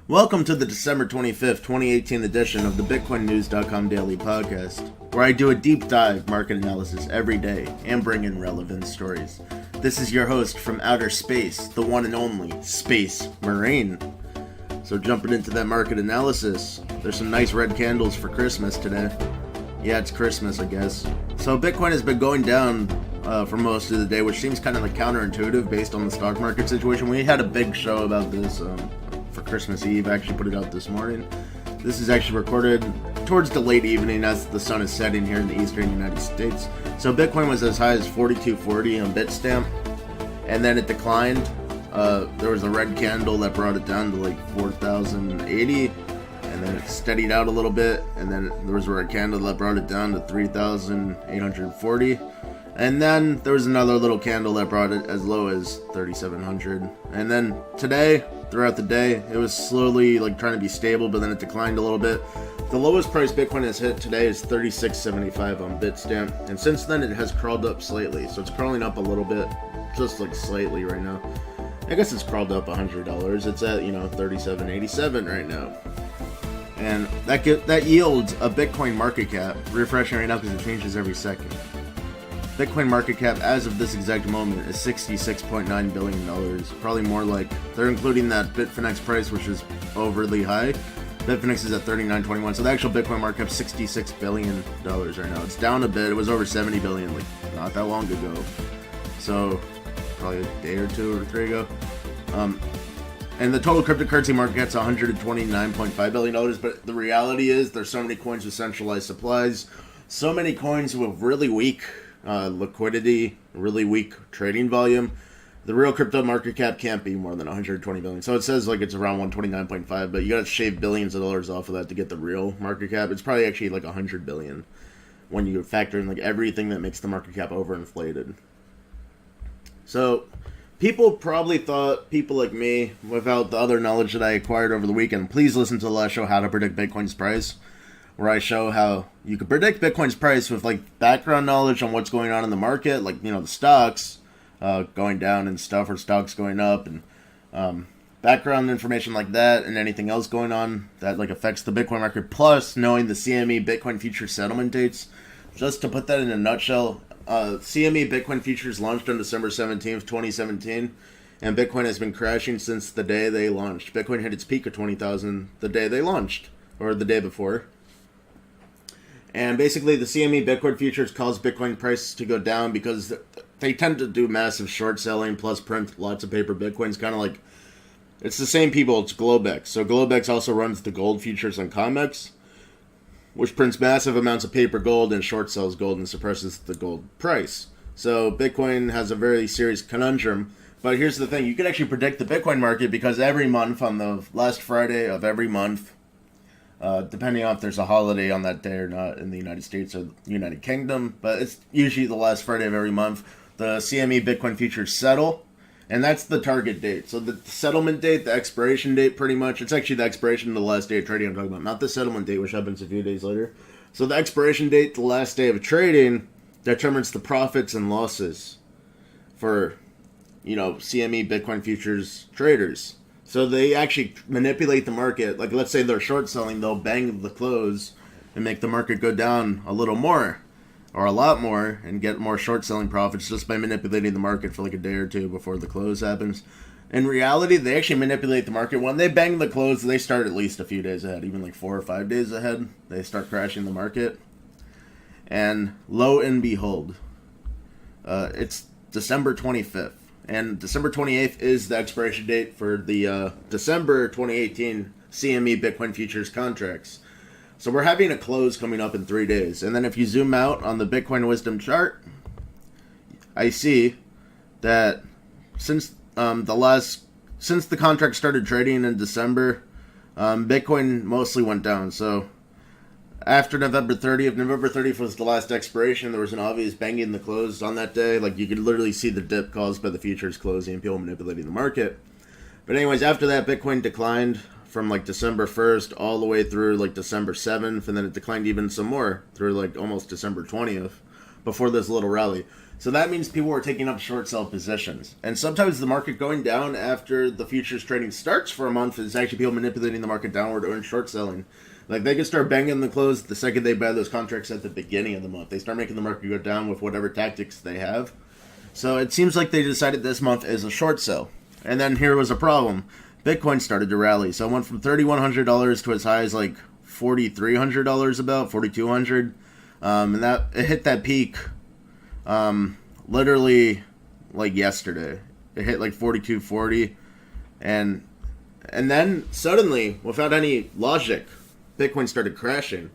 Welcome to the December 25th, 2018 edition of the BitcoinNews.com Daily Podcast, where I do a deep dive market analysis every day and bring in relevant stories. This is your host from outer space, the one and only Space Marine. So jumping into that market analysis, there's some nice red candles for Christmas today. Yeah, it's Christmas, I guess. So Bitcoin has been going down for most of the day, which seems kind of like counterintuitive based on the stock market situation. We had a big show about this for Christmas Eve. I actually put it out this morning. This is actually recorded towards the late evening as the sun is setting here in the eastern United States. So Bitcoin was as high as 4240 on Bitstamp, and then it declined. There was a red candle that brought it down to like 4080, and then it steadied out a little bit, and then there was a red candle that brought it down to 3840. And then there was another little candle that brought it as low as 3700. And then today, throughout the day, it was slowly like trying to be stable, but then it declined a little bit. The lowest price Bitcoin has hit today is 3675 on Bitstamp, and since then it has crawled up slightly. So it's crawling up a little bit, just like slightly right now. I guess it's crawled up $100. It's at 3787 right now, and that yields a Bitcoin market cap. Refreshing right now because it changes every second. Bitcoin market cap as of this exact moment is $66.9 billion. Probably more like, they're including that Bitfinex price, which is overly high. Bitfinex is at $39.21, so the actual Bitcoin market cap is $66 billion right now. It's down a bit. It was over $70 billion like not that long ago. So probably a day or two or three ago. And the total cryptocurrency market cap's $129.5 billion, but the reality is there's so many coins with centralized supplies, so many coins with really weak liquidity, really weak trading volume. The real crypto market cap can't be more than 120 billion. So it says like it's around 129.5, but you gotta shave billions of dollars off of that to get the real market cap. It's probably actually like 100 billion when you factor in like everything that makes the market cap overinflated. So people probably thought, people like me, without the other knowledge that I acquired over the weekend, please listen to the last show, How to Predict Bitcoin's Price, where I show how you can predict Bitcoin's price with like background knowledge on what's going on in the market, like the stocks going down and stuff, or stocks going up, and background information like that, and anything else going on that like affects the Bitcoin market. Plus knowing the CME Bitcoin future settlement dates. Just to put that in a nutshell, CME Bitcoin futures launched on December 17th, 2017, and Bitcoin has been crashing since the day they launched. Bitcoin hit its peak of 20,000 the day they launched, or the day before. And basically, the CME Bitcoin futures cause Bitcoin prices to go down because they tend to do massive short selling plus print lots of paper Bitcoins. Kind of like, it's the same people, it's Globex. So Globex also runs the gold futures on COMEX, which prints massive amounts of paper gold and short sells gold and suppresses the gold price. So Bitcoin has a very serious conundrum. But here's the thing, you can actually predict the Bitcoin market because every month, on the last Friday of every month, depending on if there's a holiday on that day or not in the United States or the United Kingdom, but it's usually the last Friday of every month, the CME Bitcoin futures settle, and that's the target date. So the settlement date, the expiration date, pretty much, it's actually the expiration of the last day of trading I'm talking about, not the settlement date, which happens a few days later. So the expiration date, the last day of trading, determines the profits and losses for, CME Bitcoin futures traders. So they actually manipulate the market. Like, let's say they're short selling, they'll bang the close and make the market go down a little more or a lot more and get more short selling profits just by manipulating the market for like a day or two before the close happens. In reality, they actually manipulate the market. When they bang the close, they start at least a few days ahead, even like 4 or 5 days ahead. They start crashing the market. And lo and behold, it's December 25th. And December 28th is the expiration date for the December 2018 CME Bitcoin futures contracts. So we're having a close coming up in 3 days. And then if you zoom out on the Bitcoin Wisdom chart, I see that since the contract started trading in December, Bitcoin mostly went down. So after November 30th was the last expiration. There was an obvious banging the close on that day. Like, you could literally see the dip caused by the futures closing and people manipulating the market. But anyways, after that, Bitcoin declined from like December 1st all the way through like December 7th, and then it declined even some more through like almost December 20th. before this little rally. So that means people were taking up short sell positions. And sometimes the market going down after the futures trading starts for a month is actually people manipulating the market downward or in short selling. Like, they can start banging the close the second they buy those contracts at the beginning of the month. They start making the market go down with whatever tactics they have. So it seems like they decided this month is a short sell. And then here was a problem. Bitcoin started to rally. So it went from $3,100 to as high as like $4,300 about, $4,200. And that it hit that peak literally like yesterday. It hit like 42.40, and then suddenly, without any logic, Bitcoin started crashing.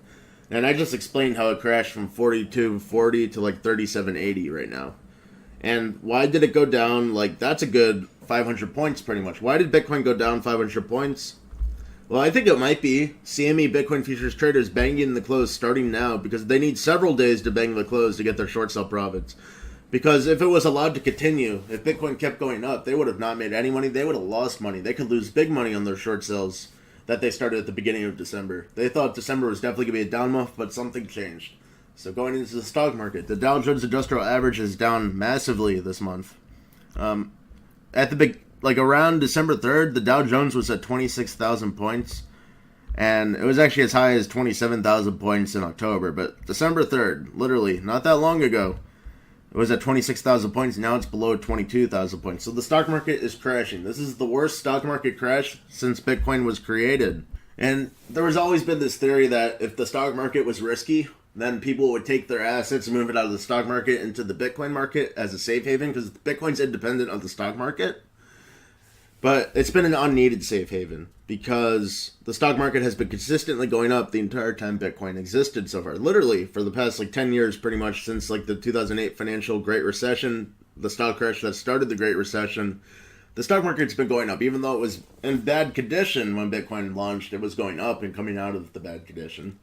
And I just explained how it crashed from 42.40 to like 37.80 right now. And why did it go down? Like, that's a good 500 points pretty much. Why did Bitcoin go down 500 points? Well, I think it might be CME Bitcoin futures traders banging the close starting now, because they need several days to bang the close to get their short sell profits. Because if it was allowed to continue, if Bitcoin kept going up, they would have not made any money. They would have lost money. They could lose big money on their short sells that they started at the beginning of December. They thought December was definitely going to be a down month, but something changed. So going into the stock market, the Dow Jones Industrial Average is down massively this month. At the big, like around December 3rd, the Dow Jones was at 26,000 points, and it was actually as high as 27,000 points in October. But December 3rd, literally not that long ago, it was at 26,000 points. Now it's below 22,000 points. So the stock market is crashing. This is the worst stock market crash since Bitcoin was created. And there has always been this theory that if the stock market was risky, then people would take their assets and move it out of the stock market into the Bitcoin market as a safe haven, because Bitcoin's independent of the stock market. But it's been an unneeded safe haven, because the stock market has been consistently going up the entire time Bitcoin existed so far. Literally, for the past like 10 years, pretty much since like the 2008 financial Great Recession, the stock crash that started the Great Recession, the stock market's been going up. Even though it was in bad condition when Bitcoin launched, it was going up and coming out of the bad condition.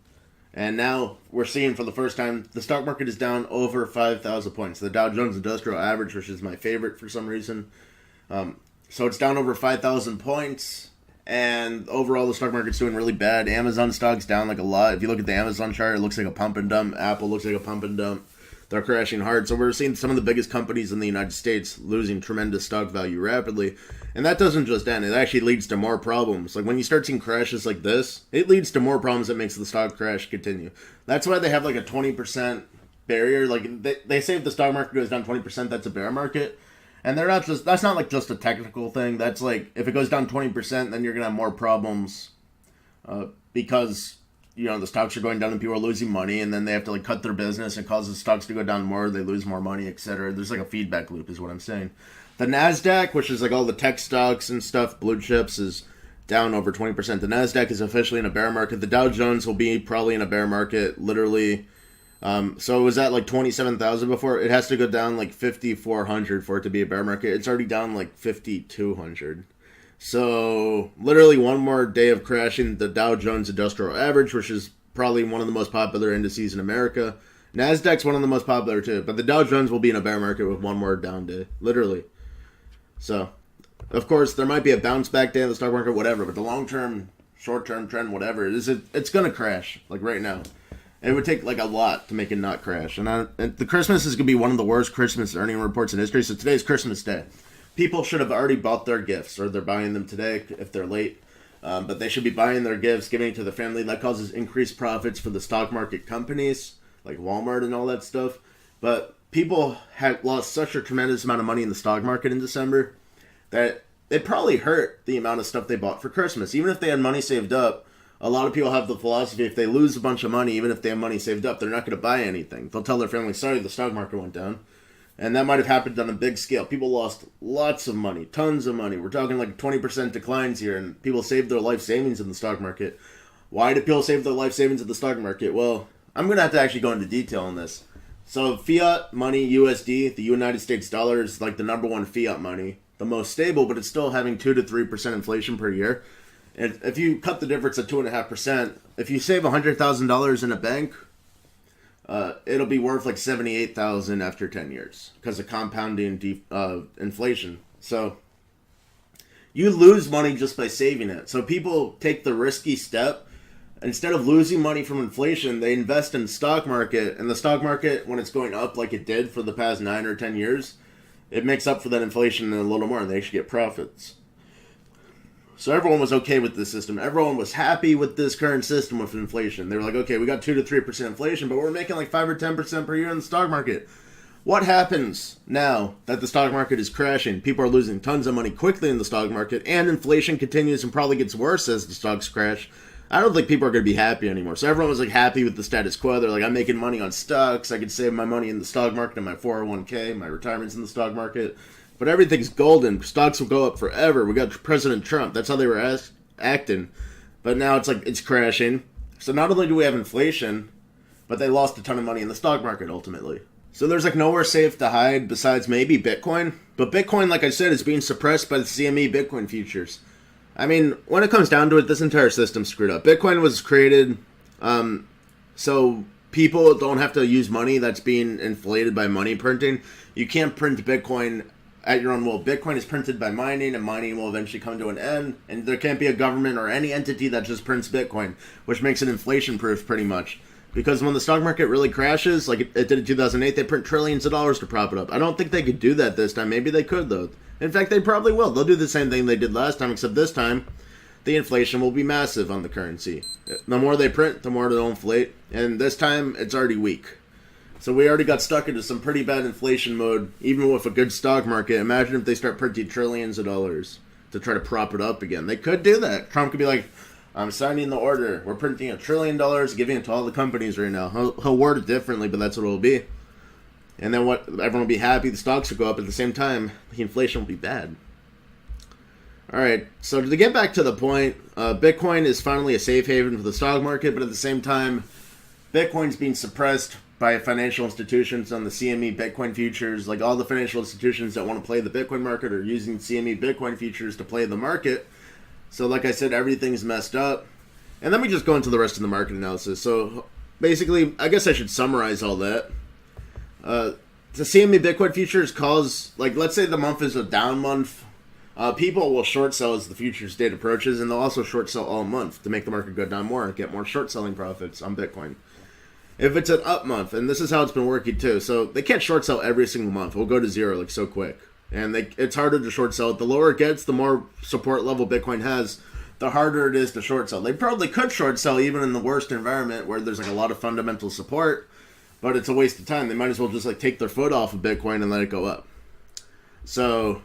And now we're seeing for the first time, the stock market is down over 5,000 points. The Dow Jones Industrial Average, which is my favorite for some reason. So it's down over 5,000 points. And overall, the stock market's doing really bad. Amazon stock's down like a lot. If you look at the Amazon chart, it looks like a pump and dump. Apple looks like a pump and dump. They're crashing hard. So we're seeing some of the biggest companies in the United States losing tremendous stock value rapidly. And that doesn't just end. It actually leads to more problems. Like when you start seeing crashes like this, it leads to more problems that makes the stock crash continue. That's why they have like a 20% barrier. Like they say if the stock market goes down 20%, that's a bear market. And they're not just, that's not like just a technical thing. That's like, if it goes down 20%, then you're going to have more problems because, you know, the stocks are going down and people are losing money, and then they have to like cut their business and cause the stocks to go down more. They lose more money, etc. There's like a feedback loop is what I'm saying. The NASDAQ, which is like all the tech stocks and stuff, blue chips, is down over 20%. The NASDAQ is officially in a bear market. The Dow Jones will be probably in a bear market, literally. So it was at like 27,000 before. It has to go down like 5,400 for it to be a bear market. It's already down like 5,200. So literally one more day of crashing the Dow Jones Industrial Average, which is probably one of the most popular indices in America. NASDAQ's one of the most popular too, but the Dow Jones will be in a bear market with one more down day, literally. So, of course, there might be a bounce back day in the stock market, whatever, but the long-term, short-term trend, whatever, it's going to crash, like right now. It would take like a lot to make it not crash. And the Christmas is going to be one of the worst Christmas earning reports in history, so today's Christmas Day. People should have already bought their gifts, or they're buying them today if they're late. But they should be buying their gifts, giving it to the family. That causes increased profits for the stock market companies, like Walmart and all that stuff. But people had lost such a tremendous amount of money in the stock market in December that it probably hurt the amount of stuff they bought for Christmas. Even if they had money saved up, a lot of people have the philosophy if they lose a bunch of money, even if they have money saved up, they're not going to buy anything. They'll tell their family, sorry, the stock market went down. And that might have happened on a big scale. People lost lots of money, tons of money. We're talking like 20% declines here, and people saved their life savings in the stock market. Why did people save their life savings in the stock market? Well, I'm going to have to actually go into detail on this. So fiat money, USD, the United States dollar, is like the number one fiat money. The most stable, but it's still having 2 to 3% inflation per year. And if you cut the difference at 2.5%, if you save $100,000 in a bank, it'll be worth like $78,000 after 10 years because of compounding inflation. So you lose money just by saving it. So people take the risky step instead of losing money from inflation, they invest in the stock market. And the stock market, when it's going up like it did for the past 9 or 10 years, it makes up for that inflation and a little more, and they actually get profits. So everyone was okay with this system. Everyone was happy with this current system with inflation. They were like, okay, we got 2 to 3% inflation, but we're making like 5 or 10% per year in the stock market. What happens now that the stock market is crashing? People are losing tons of money quickly in the stock market, and inflation continues and probably gets worse as the stocks crash. I don't think people are going to be happy anymore. So everyone was like happy with the status quo. They're like, I'm making money on stocks. I can save my money in the stock market and my 401k. My retirement's in the stock market. But everything's golden. Stocks will go up forever. We got President Trump. That's how they were acting. But now it's like it's crashing. So not only do we have inflation, but they lost a ton of money in the stock market ultimately. So there's like nowhere safe to hide besides maybe Bitcoin. But Bitcoin, like I said, is being suppressed by the CME Bitcoin futures. I mean, when it comes down to it, this entire system's screwed up. Bitcoin was created so people don't have to use money that's being inflated by money printing. You can't print Bitcoin at your own will. Bitcoin is printed by mining, and mining will eventually come to an end, and there can't be a government or any entity that just prints Bitcoin, which makes it inflation-proof pretty much. Because when the stock market really crashes, like it did in 2008, they print trillions of dollars to prop it up. I don't think they could do that this time. Maybe they could, though. In fact, they probably will. They'll do the same thing they did last time, except this time, the inflation will be massive on the currency. The more they print, the more they'll inflate, and this time, it's already weak. So we already got stuck into some pretty bad inflation mode, even with a good stock market. Imagine if they start printing trillions of dollars to try to prop it up again. They could do that. Trump could be like, I'm signing the order. We're printing $1 trillion, giving it to all the companies right now. He'll word it differently, but that's what it'll be. And then what? Everyone will be happy. The stocks will go up. At the same time, the inflation will be bad. All right. So to get back to the point, Bitcoin is finally a safe haven for the stock market, but at the same time, Bitcoin's being suppressed by financial institutions on the CME Bitcoin futures. Like all the financial institutions that want to play the Bitcoin market are using CME Bitcoin futures to play the market. So like I said, everything's messed up. And then we just go into the rest of the market analysis. So basically, I guess I should summarize all that. The CME Bitcoin futures cause, like let's say the month is a down month. People will short sell as the futures date approaches, and they'll also short sell all month to make the market go down more and get more short selling profits on Bitcoin. If it's an up month, and this is how it's been working too, so they can't short sell every single month. It will go to zero like so quick. And it's harder to short sell it. The lower it gets, the more support level Bitcoin has, the harder it is to short sell. They probably could short sell even in the worst environment where there's like a lot of fundamental support, but it's a waste of time. They might as well just like take their foot off of Bitcoin and let it go up. So,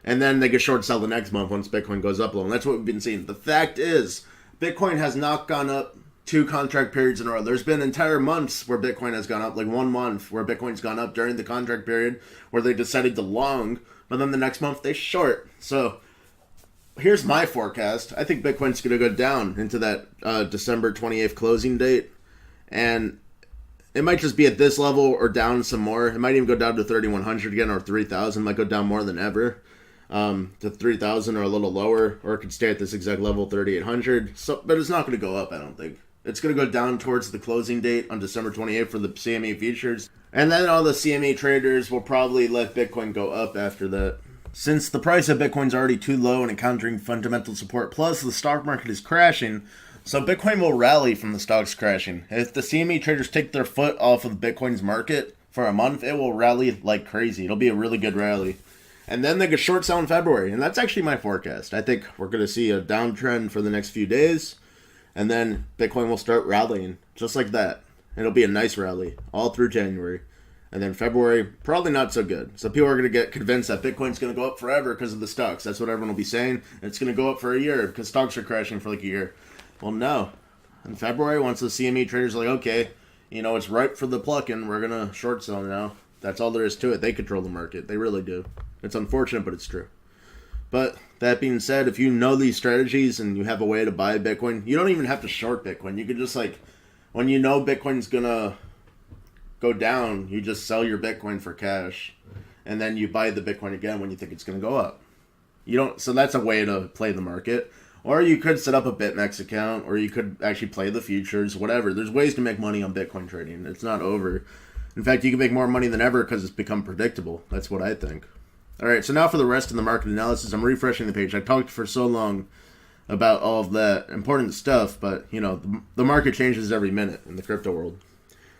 and then they can short sell the next month once Bitcoin goes up low. And that's what we've been seeing. The fact is, Bitcoin has not gone up 2 contract periods in a row. There's been entire months where Bitcoin has gone up, like 1 month where Bitcoin's gone up during the contract period where they decided to long, but then the next month they short. So here's my forecast. I think Bitcoin's going to go down into that December 28th closing date, and it might just be at this level or down some more. It might even go down to 3,100 again or 3,000. Might go down more than ever to 3,000 or a little lower, or it could stay at this exact level, 3,800. So, but it's not going to go up, I don't think. It's going to go down towards the closing date on December 28th for the CME futures. And then all the CME traders will probably let Bitcoin go up after that. Since the price of Bitcoin's already too low and encountering fundamental support, plus the stock market is crashing, so Bitcoin will rally from the stocks crashing. If the CME traders take their foot off of Bitcoin's market for a month, it will rally like crazy. It'll be a really good rally. And then they could short sell in February. And that's actually my forecast. I think we're going to see a downtrend for the next few days. And then Bitcoin will start rallying, just like that. It'll be a nice rally, all through January. And then February, probably not so good. So people are going to get convinced that Bitcoin's going to go up forever because of the stocks. That's what everyone will be saying. And it's going to go up for a year because stocks are crashing for like a year. Well, no. In February, once the CME traders are like, okay, you know, it's ripe for the plucking, we're going to short sell now. That's all there is to it. They control the market. They really do. It's unfortunate, but it's true. But that being said, if you know these strategies and you have a way to buy Bitcoin, you don't even have to short Bitcoin. You could just like, when you know Bitcoin's going to go down, you just sell your Bitcoin for cash. And then you buy the Bitcoin again when you think it's going to go up. You don't. So that's a way to play the market. Or you could set up a BitMEX account, or you could actually play the futures, whatever. There's ways to make money on Bitcoin trading. It's not over. In fact, you can make more money than ever because it's become predictable. That's what I think. All right, so now for the rest of the market analysis, I'm refreshing the page. I talked for so long about all of that important stuff, but, the market changes every minute in the crypto world.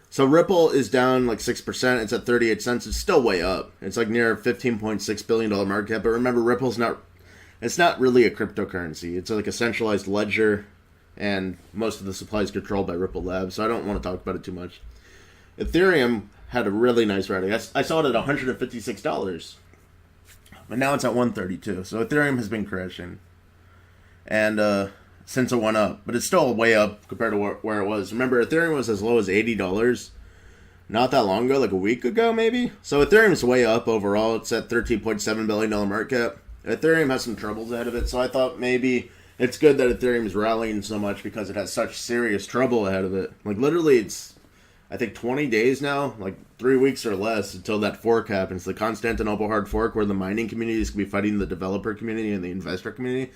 So Ripple is down like 6%. It's at 38 cents. It's still way up. It's like near $15.6 billion market cap. But remember, it's not really a cryptocurrency. It's like a centralized ledger, and most of the supply is controlled by Ripple Labs, so I don't want to talk about it too much. Ethereum had a really nice rally. I saw it at $156, but now it's at $132. So Ethereum has been crashing, and since it went up, but it's still way up compared to where it was. Remember, Ethereum was as low as $80 not that long ago, like a week ago maybe. So Ethereum's way up overall. It's at $13.7 billion market cap. Ethereum has some troubles ahead of it, so I thought maybe it's good that Ethereum is rallying so much because it has such serious trouble ahead of it. Like literally, it's I think 20 days now, like 3 weeks or less until that fork happens, the Constantinople hard fork, where the mining community is going to be fighting the developer community and the investor community.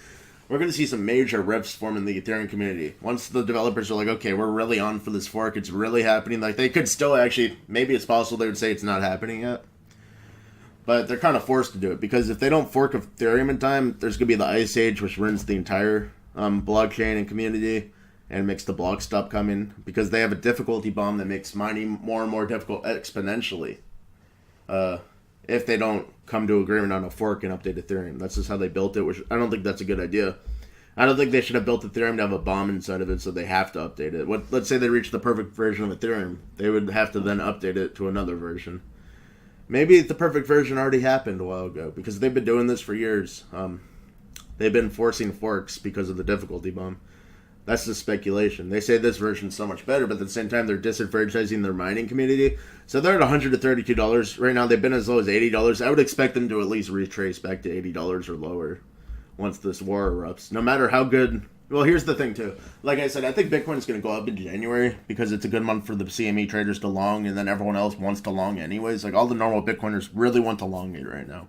We're going to see some major rifts form in the Ethereum community. Once the developers are like, okay, we're really on for this fork, it's really happening. Like, they could still actually, maybe it's possible they would say it's not happening yet. But they're kind of forced to do it, because if they don't fork Ethereum in time, there's going to be the Ice Age, which ruins the entire blockchain and community and makes the blocks stop coming, because they have a difficulty bomb that makes mining more and more difficult exponentially. If they don't come to agreement on a fork and update Ethereum. That's just how they built it, which I don't think that's a good idea. I don't think they should have built Ethereum to have a bomb inside of it, so they have to update it. Let's say they reach the perfect version of Ethereum. They would have to then update it to another version. Maybe the perfect version already happened a while ago, because they've been doing this for years. They've been forcing forks because of the difficulty bomb. That's the speculation. They say this version's so much better, but at the same time, they're disenfranchising their mining community. So they're at $132 right now. They've been as low as $80. I would expect them to at least retrace back to $80 or lower once this war erupts. No matter how good... Well, here's the thing, too. Like I said, I think Bitcoin's going to go up in January because it's a good month for the CME traders to long, and then everyone else wants to long anyways. Like, all the normal Bitcoiners really want to long it right now.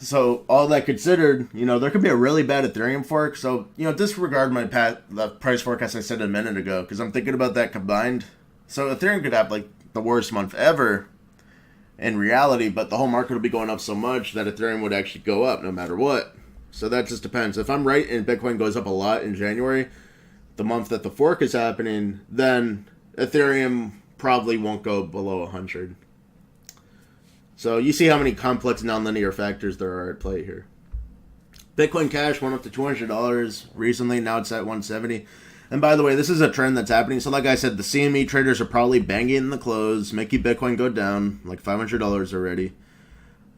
So, all that considered, there could be a really bad Ethereum fork. So, disregard the price forecast I said a minute ago, because I'm thinking about that combined. So, Ethereum could have, the worst month ever in reality, but the whole market will be going up so much that Ethereum would actually go up no matter what. So, that just depends. If I'm right and Bitcoin goes up a lot in January, the month that the fork is happening, then Ethereum probably won't go below 100. So you see how many complex nonlinear factors there are at play here. Bitcoin Cash went up to $200 recently. Now it's at $170. And by the way, this is a trend that's happening. So like I said, the CME traders are probably banging in the close, making Bitcoin go down like $500 already.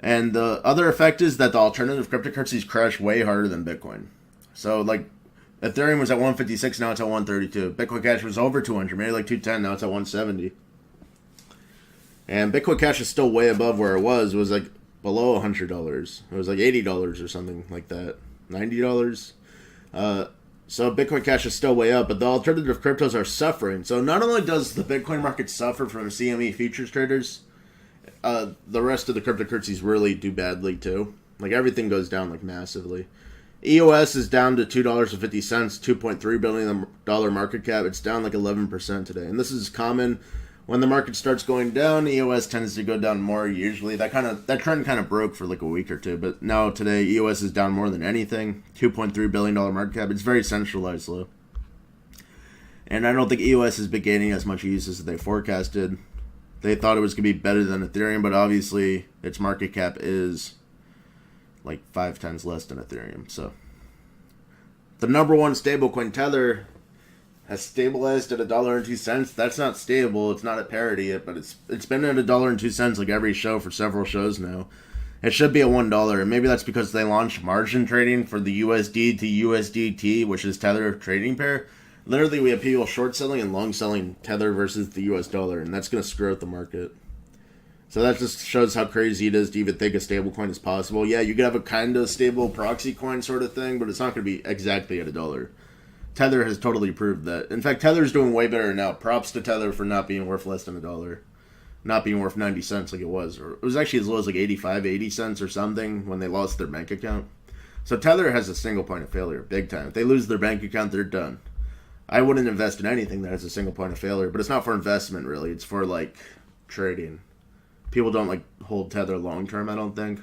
And the other effect is that the alternative cryptocurrencies crash way harder than Bitcoin. So Ethereum was at 156, now it's at 132. Bitcoin Cash was over 200, maybe 210, now it's at 170. And Bitcoin Cash is still way above where it was. It was below $100. It was $80 or something like that. $90. So Bitcoin Cash is still way up, but the alternative cryptos are suffering. So not only does the Bitcoin market suffer from CME futures traders, the rest of the cryptocurrencies really do badly too. Everything goes down massively. EOS is down to $2.50, $2.3 billion market cap. It's down 11% today. And this is common. When the market starts going down, EOS tends to go down more usually. That trend kind of broke for a week or two, but now today EOS is down more than anything. $2.3 billion market cap. It's very centralized though. And I don't think EOS has been gaining as much use as they forecasted. They thought it was going to be better than Ethereum, but obviously its market cap is 5 times less than Ethereum. So the number one stablecoin, Tether, has stabilized at $1.02. That's not stable. It's not at parity yet, but it's been at $1.02 every show for several shows now. It should be at $1, and maybe that's because they launched margin trading for the USD to USDT, which is Tether trading pair. Literally, we have people short selling and long selling Tether versus the US dollar, and that's going to screw out the market. So that just shows how crazy it is to even think a stablecoin is possible. Yeah, you could have a kind of stable proxy coin sort of thing, but it's not going to be exactly at $1. Tether has totally proved that. In fact, Tether's doing way better now. Props to Tether for not being worth less than $1. Not being worth 90 cents like it was. Or it was actually as low as 85, 80 cents or something when they lost their bank account. So Tether has a single point of failure, big time. If they lose their bank account, they're done. I wouldn't invest in anything that has a single point of failure, but it's not for investment, really. It's for, trading. People don't, hold Tether long-term, I don't think.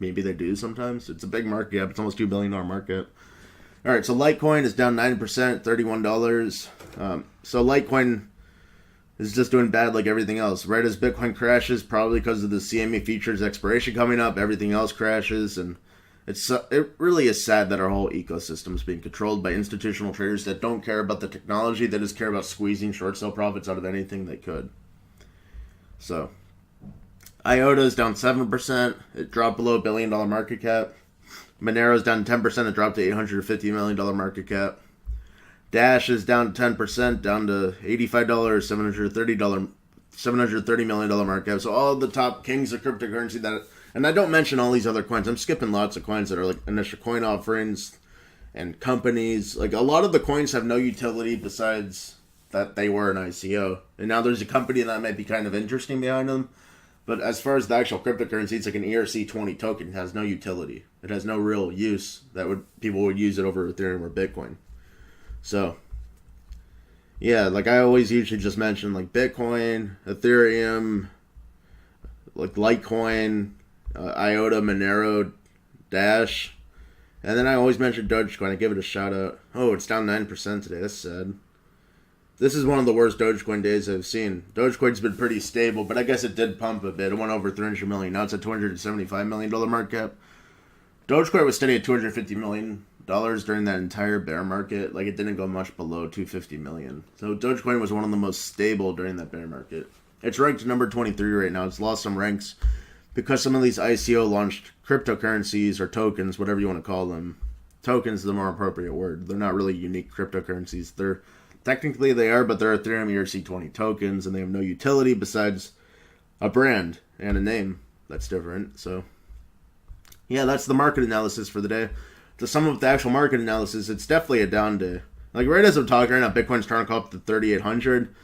Maybe they do sometimes. It's a big market cap. It's almost $2 billion market cap. All right, so Litecoin is down 9%, $31. So Litecoin is just doing bad like everything else. Right as Bitcoin crashes, probably because of the CME futures expiration coming up, everything else crashes, and it really is sad that our whole ecosystem is being controlled by institutional traders that don't care about the technology, they just care about squeezing short sale profits out of anything they could. So, IOTA is down 7%. It dropped below $1 billion market cap. Monero is down 10%. It dropped to $850 million market cap. Dash is down 10%, down to $85, $730 million market cap. So all the top kings of cryptocurrency that, and I don't mention all these other coins. I'm skipping lots of coins that are like initial coin offerings and companies. Like a lot of the coins have no utility besides that they were an ICO. And now there's a company that might be kind of interesting behind them. But as far as the actual cryptocurrency, it's like an ERC20 token. It has no utility. It has no real use that people would use it over Ethereum or Bitcoin. So, yeah, like I always usually just mention like Bitcoin, Ethereum, like Litecoin, IOTA, Monero, Dash. And then I always mention Dogecoin. I give it a shout out. Oh, it's down 9% today. That's sad. This is one of the worst Dogecoin days I've seen. Dogecoin's been pretty stable, but I guess it did pump a bit. It went over 300 million. Now it's at $275 million market cap. Dogecoin was steady at $250 million during that entire bear market. Like, it didn't go much below $250 million. So Dogecoin was one of the most stable during that bear market. It's ranked number 23 right now. It's lost some ranks because some of these ICO launched cryptocurrencies or tokens, whatever you want to call them. Tokens is the more appropriate word. They're not really unique cryptocurrencies. Technically they are, but they're Ethereum ERC20 tokens, and they have no utility besides a brand and a name that's different. So, yeah, that's the market analysis for the day. To sum up the actual market analysis, it's definitely a down day. Like, right as I'm talking right now, Bitcoin's trying to go up to 3,800.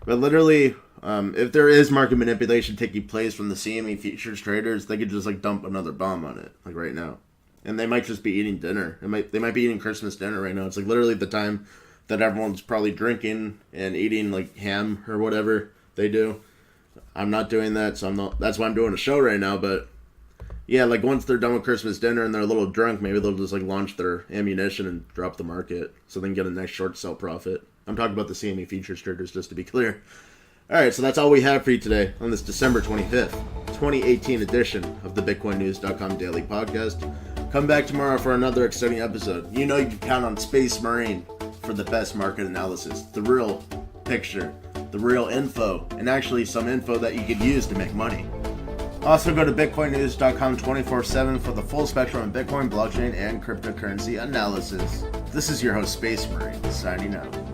But literally, if there is market manipulation taking place from the CME futures traders, they could just, like, dump another bomb on it, like, right now. And they might just be eating dinner. They might be eating Christmas dinner right now. It's, like, literally the time that everyone's probably drinking and eating like ham or whatever they do. I'm not doing that, so that's why I'm doing a show right now. But yeah, like once they're done with Christmas dinner and they're a little drunk, maybe they'll just like launch their ammunition and drop the market so they can get a nice short sell profit. I'm talking about the CME futures traders, just to be clear. Alright, so that's all we have for you today on this December 25th, 2018 edition of the BitcoinNews.com Daily Podcast. Come back tomorrow for another exciting episode. You know you can count on Space Marine for the best market analysis, the real picture, the real info, and actually some info that you could use to make money. Also go to BitcoinNews.com 24/7 for the full spectrum of Bitcoin, blockchain, and cryptocurrency analysis. This is your host, Space Marine, signing out.